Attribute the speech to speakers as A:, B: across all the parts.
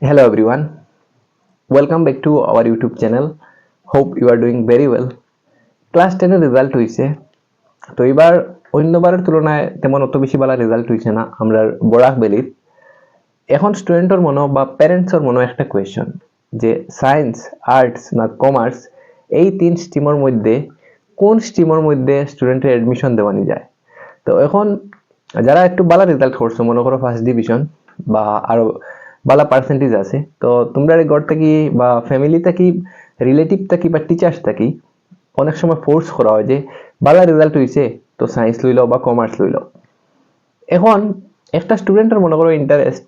A: Hello everyone, welcome back to our YouTube channel. Hope you are doing very well. Class 10 এর result হইছে। তো এবার অন্যবারের তুলনায় তেমন অত বেশি ভালো রেজাল্ট হইছে না আমরার বরাক ভ্যালির। এখন স্টুডেন্টের মনে বা প্যারেন্টসের মনে একটা কোয়েশ্চন যে সায়েন্স, আর্টস না কমার্স এই তিন স্ট্রিমের মধ্যে কোন স্ট্রিমের মধ্যে স্টুডেন্টের অ্যাডমিশন দেওয়ানি যায়। তো এখন যারা একটু ভালো রেজাল্ট করছো মনে করো ফার্স্ট ডিভিশন বা আরো ভালো পার্সেন্টেজ আছে, তো তোমরা ঘর থেকে বা ফ্যামিলি থেকে রিলেটিভ থেকে বা টিচার্স থেকে অনেক সময় ফোর্স করা হয় যে ভালো রেজাল্ট হইছে তো সায়েন্স লইলো বা কমার্স লইলো। এখন একটা স্টুডেন্টের মনে করো ইন্টারেস্ট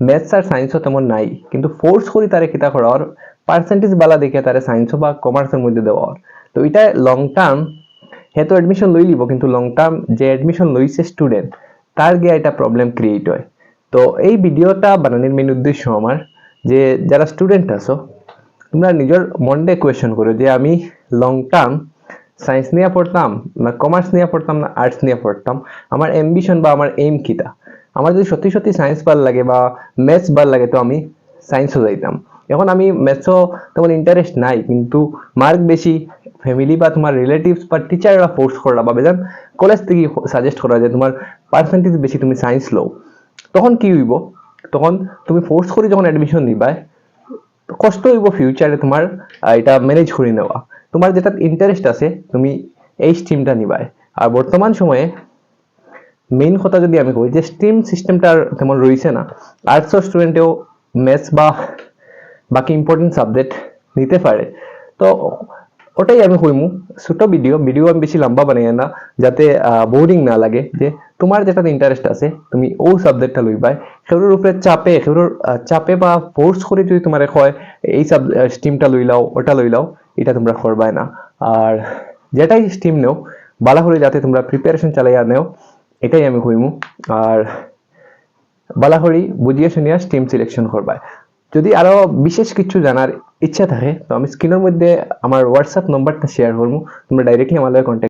A: ম্যাথস আর সায়েন্সও তেমন নাই, কিন্তু ফোর্স করি তারে কিতা করার পার্সেন্টেজ বালা দেখে তারে সায়েন্স বা কমার্সের মধ্যে দেওয়ার। তো এটা লং টার্ম হে তো এডমিশন লই লিব, কিন্তু লং টার্ম যে এডমিশন লইছে স্টুডেন্ট তার গিয়ে একটা প্রবলেম ক্রিয়েট হয়। তো এই ভিডিওটা বানানোর মেন উদ্দেশ্য আমার যে যারা স্টুডেন্ট আছো তোমরা নিজের মনডে কোয়েশ্চন করো যে আমি লং টার্ম সায়েন্স নিয়ে পড়তাম না কমার্স নিয়ে পড়তাম না আর্টস নিয়ে পড়তাম, আমার অ্যাম্বিশন বা আমার এইম কিটা। আমার যদি সত্যি সত্যি সায়েন্স ভালো লাগে বা ম্যাথস ভালো লাগে তো আমি সায়েন্সও যাইতাম। এখন আমি ম্যাথসও তেমন ইন্টারেস্ট নাই, কিন্তু মার্ক বেশি, ফ্যামিলি বা তোমার রিলেটিভস বা টিচাররা ফোর্স করা বা বেজান কলেজ থেকে সাজেস্ট করা যে তোমার পার্সেন্টেজ বেশি তুমি সায়েন্স লও, তখন কি হইব? তখন তুমি ফোর্স করে যখন অ্যাডমিশন নিবা কষ্ট হইব ফিউচারে তোমার এটা ম্যানেজ করে নেওয়া। তোমার যেটা ইন্টারেস্ট আছে তুমি এই স্ট্রিমটা নিবাই। আর বর্তমান সময়ে মেইন কথা যদি আমি কই যে স্ট্রিম সিস্টেমটা তেমন রয়েছে না, আর্টসের স্টুডেন্টেও ম্যাথস বা বাকি ইম্পর্টেন্ট সাবজেক্ট নিতে পারে। তো ওটাই আমি কইমু ছোট ভিডিও আমি বেশি লম্বা বানাই না যাতে বোরিং না লাগে। যে তোমার যেটা ইন্টারেস্ট আছে তুমি ও সাবজেক্টটা লইবাই, সেগুলোর উপরে চাপে বা ফোর্স করে যদি তোমার হয় এই স্ট্রিমটা লইলাও ওটা লইলাও, এটা তোমরা করবাই না। আর যেটাই স্ট্রিম নেও ভালো করে যাতে তোমরা প্রিপারেশন চালাইয়া নেও, এটাই আমি কইমু। আর বালাহরি বুঝিয়ে শুনিয়া স্ট্রিম সিলেকশন করবা। যদি আরো বিশেষ কিছু জানার ইচ্ছা থাকে তো আমি স্ক্রিনের মধ্যে আমার হোয়াটসঅ্যাপ নম্বরটা শেয়ার করবো, তোমরা ডাইরেক্টলি আমার লগে কন্ট্যাক্ট